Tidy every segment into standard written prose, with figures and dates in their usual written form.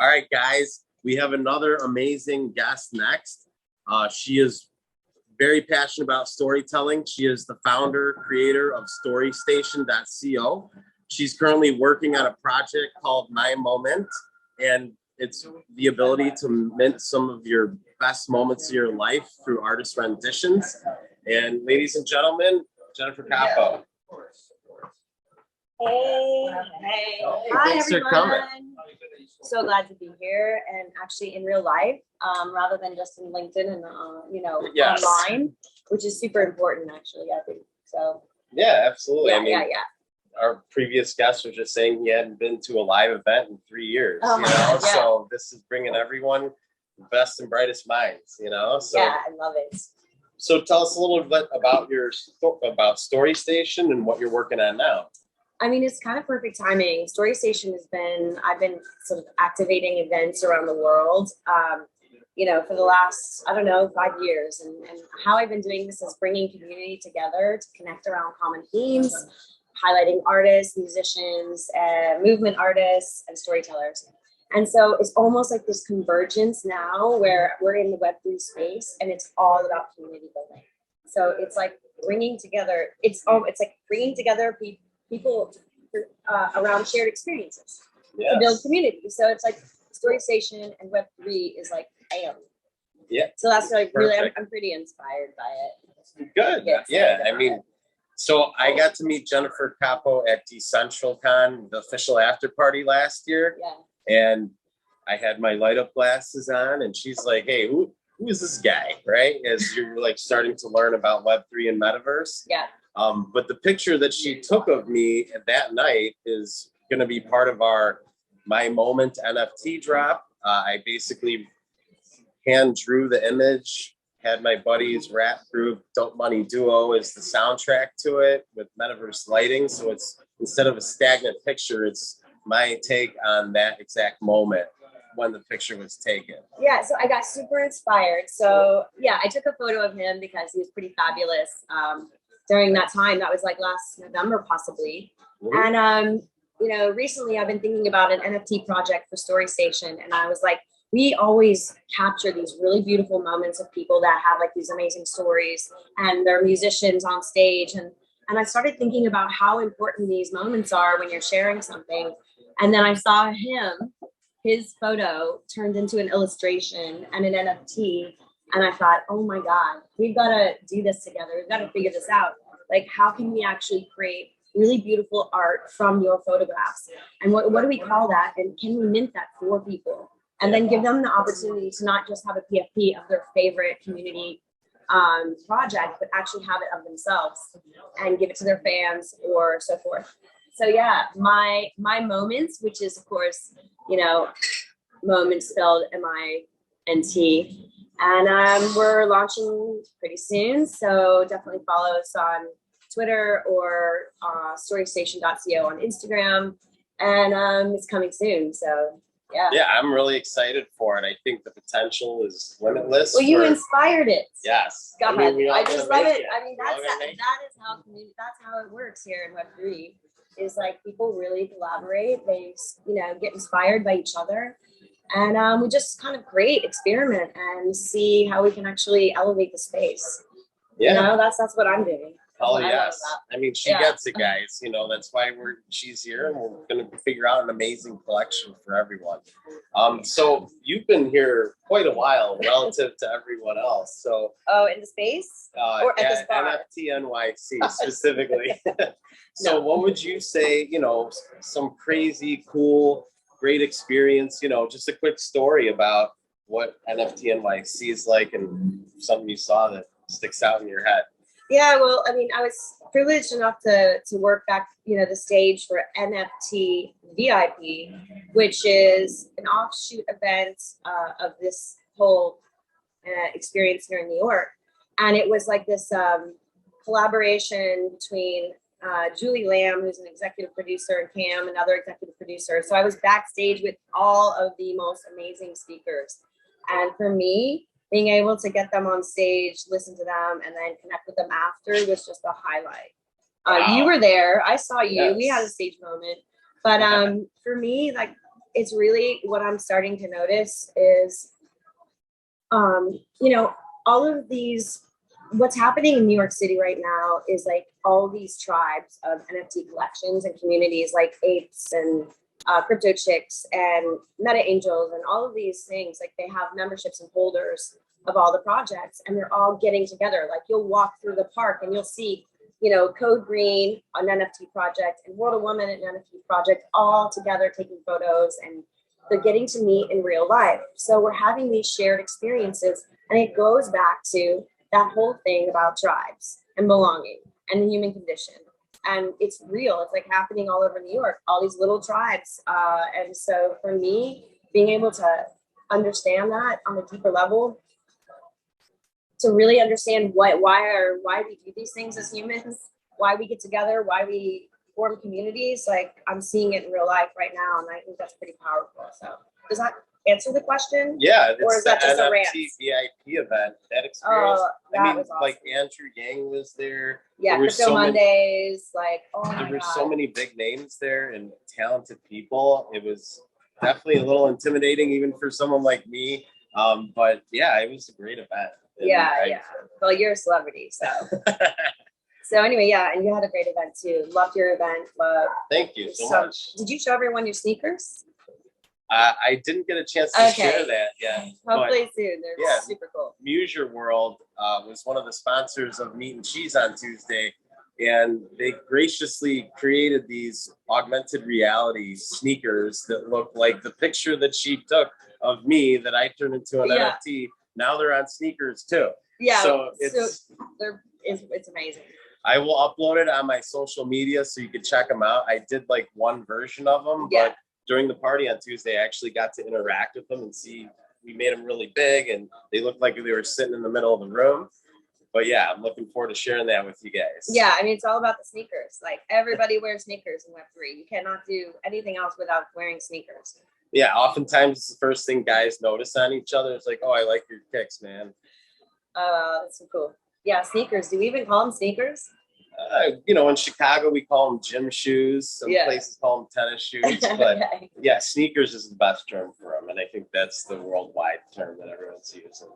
right, guys, we have another amazing guest next. She is very passionate about storytelling. She is the founder, creator of Storystation.co. She's currently working on a project called My Moment, and it's the ability to mint some of your best moments of your life through artist renditions. And ladies and gentlemen, Jennifer Capo. Hey. Hi, thanks everyone. for coming. So glad to be here and actually in real life, rather than just in LinkedIn and Yes. online, which is super important actually, I think. So Yeah, absolutely. Yeah. Our previous guest was just saying he hadn't been to a live event in 3 years. Oh, yeah. So this is bringing everyone the best and brightest minds. So yeah, I love it. So tell us a little bit about about Storystation and what you're working on now. I mean, it's kind of perfect timing. Storystation I've been sort of activating events around the world, for the last, 5 years. And how I've been doing this is bringing community together to connect around common themes, highlighting artists, musicians, movement artists, and storytellers. And so it's almost like this convergence now where we're in the Web3 space and it's all about community building. So it's like bringing together, people around shared experiences to build community. So it's like Storystation and Web3 is like bam. Yeah. So that's like I'm pretty inspired by it. Good. Yeah. So I got to meet Jennifer Capo at DecentralCon, the official after party last year. Yeah. And I had my light up glasses on and she's like, hey, who is this guy? Right? As you're like starting to learn about Web3 and Metaverse. Yeah. But the picture that she took of me that night is going to be part of our My Moment NFT drop. I basically hand drew the image, had my buddies rap group Dope Money Duo as the soundtrack to it with Metaverse lighting. So it's instead of a stagnant picture, it's my take on that exact moment when the picture was taken. Yeah, so I got super inspired. So yeah, I took a photo of him because he was pretty fabulous. During that time, that was like last November, possibly. Mm-hmm. And, recently I've been thinking about an NFT project for Storystation. And I was like, we always capture these really beautiful moments of people that have like these amazing stories and they're musicians on stage. And I started thinking about how important these moments are when you're sharing something. And then I saw his photo turned into an illustration and an NFT. And I thought, oh my God, we've got to do this together. We've got to figure this out. Like, how can we actually create really beautiful art from your photographs? And what do we call that? And can we mint that for people? And then give them the opportunity to not just have a PFP of their favorite community project, but actually have it of themselves and give it to their fans or so forth. So yeah, my moments, which is of course, moments spelled MINT. And we're launching pretty soon. So definitely follow us on Twitter or Storystation.co on Instagram. And it's coming soon. So yeah. Yeah, I'm really excited for it. I think the potential is limitless. Well, you inspired it. Yes. Go ahead. I just love it. That's how it works here in Web3. Is like people really collaborate. They, get inspired by each other. And we just kind of experiment and see how we can actually elevate the space. Yeah. That's what I'm doing. Oh, yes. She gets it, guys. That's why she's here and we're going to figure out an amazing collection for everyone. So you've been here quite a while relative to everyone else. So in the space? Or at the spot? NFTNYC specifically. So what would you say, some crazy, cool, great experience, just a quick story about what NFTNYC is like and something you saw that sticks out in your head? Yeah, well, I was privileged enough to work back, the stage for NFT VIP, which is an offshoot event of this whole experience here in New York. And it was like this collaboration between Julie Lamb, who's an executive producer, and Cam, another executive producer. So I was backstage with all of the most amazing speakers. And for me, being able to get them on stage, listen to them, and then connect with them after was just a highlight. Wow. You were there. I saw you. Yes. We had a stage moment. But for me, like it's really what I'm starting to notice is, you know, all of these, what's happening in New York City right now is like all these tribes of NFT collections and communities like apes and crypto chicks and meta angels and all of these things. Like they have memberships and holders of all the projects, and they're all getting together. Like you'll walk through the park and you'll see, you know, Code Green, an NFT project, and World of Woman, an NFT project, all together taking photos, and they're getting to meet in real life. So we're having these shared experiences, and it goes back to that whole thing about tribes and belonging and the human condition. And it's real. It's like happening all over New York, all these little tribes. And so for me, being able to understand that on a deeper level, to really understand why we do these things as humans, why we get together, why we form communities. Like I'm seeing it in real life right now, and I think that's pretty powerful. So does that answer the question? Yeah, or is that just a rant? VIP event. That experience. That was awesome. Like Andrew Yang was there. Yeah, there Crypto Mondays. There were so many big names there and talented people. It was definitely a little intimidating, even for someone like me. But yeah, it was a great event. Yeah. Well, you're a celebrity, so. So anyway, yeah, and you had a great event too. Loved your event. Thank you so much. Did you show everyone your sneakers? I didn't get a chance to share that yet. Hopefully soon. They're super cool. Musier World was one of the sponsors of Meat and Cheese on Tuesday, and they graciously created these augmented reality sneakers that look like the picture that she took of me that I turned into an NFT. Now they're on sneakers too. Yeah. So it's amazing. I will upload it on my social media so you can check them out. I did like one version of them, but during the party on Tuesday, I actually got to interact with them and see. We made them really big, and they looked like they were sitting in the middle of the room. But yeah, I'm looking forward to sharing that with you guys. Yeah, I mean, it's all about the sneakers. Like everybody wears sneakers in Web3. You cannot do anything else without wearing sneakers. Yeah, oftentimes it's the first thing guys notice on each other. It's like, oh, I like your kicks, man. That's so cool. Yeah, sneakers. Do we even call them sneakers? You know, in Chicago, we call them gym shoes. Some places call them tennis shoes. But yeah, sneakers is the best term for them. And I think that's the worldwide term that everyone's using.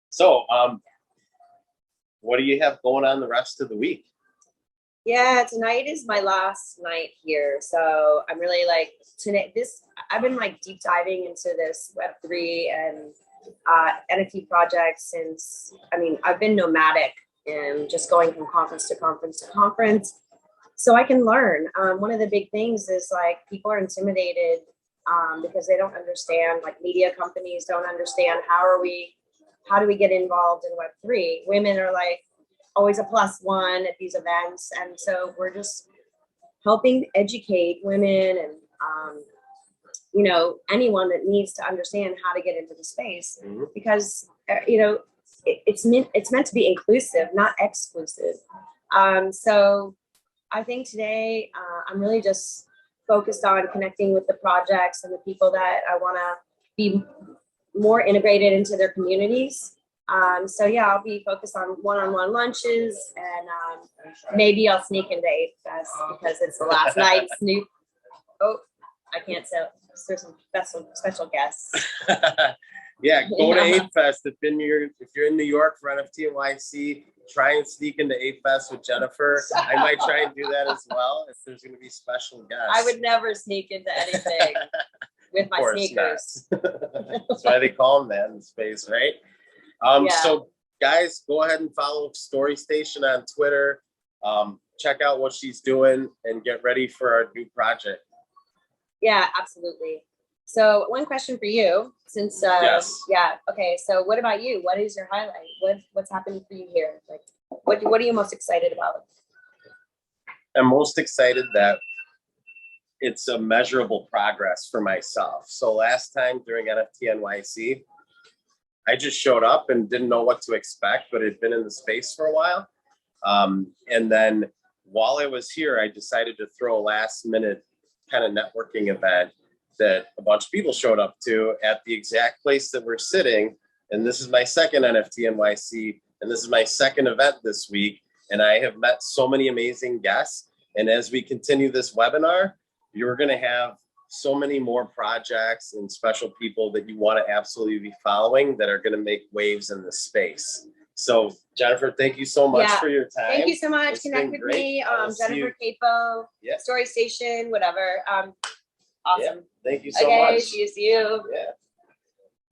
So what do you have going on the rest of the week? Yeah, tonight is my last night here. So I'm really like, I've been like deep diving into this Web3 and NFT projects since, I've been nomadic and just going from conference to conference to conference. So I can learn. One of the big things is like people are intimidated because they don't understand, like media companies don't understand how do we get involved in Web3? Women are like always a +1 at these events. And so we're just helping educate women and, you know, anyone that needs to understand how to get into the space, because, you know, it's meant to be inclusive, not exclusive. So I think today I'm really just focused on connecting with the projects and the people that I want to be more integrated into their communities. So yeah, I'll be focused on one-on-one lunches, and maybe I'll sneak into Ape Fest because it's the last night. Snoop. Oh, I can't tell. There's some special guests. Yeah, go to Ape Fest if you're in New York for NFTNYC. Try and sneak into Ape Fest with Jennifer. I might try and do that as well if there's going to be special guests. I would never sneak into anything with my sneakers. That's why they call them that in space, right? So guys, go ahead and follow Storystation on Twitter. Check out what she's doing and get ready for our new project. Yeah, absolutely. So one question for you, since okay. So what about you? What is your highlight? What's happening for you here? Like, what are you most excited about? I'm most excited that it's a measurable progress for myself. So last time during NFTNYC, I just showed up and didn't know what to expect, but had been in the space for a while. And then while I was here, I decided to throw a last minute kind of networking event that a bunch of people showed up to at the exact place that we're sitting. And this is my second NFTNYC, and this is my second event this week. And I have met so many amazing guests. And as we continue this webinar, you're going to have so many more projects and special people that you want to absolutely be following that are going to make waves in this space. So Jennifer, thank you so much for your time. Thank you so much. It's Connect been with great. me. Jennifer Capo, Storystation, whatever. Awesome. Yeah, thank you so Okay, much. see you. Yeah.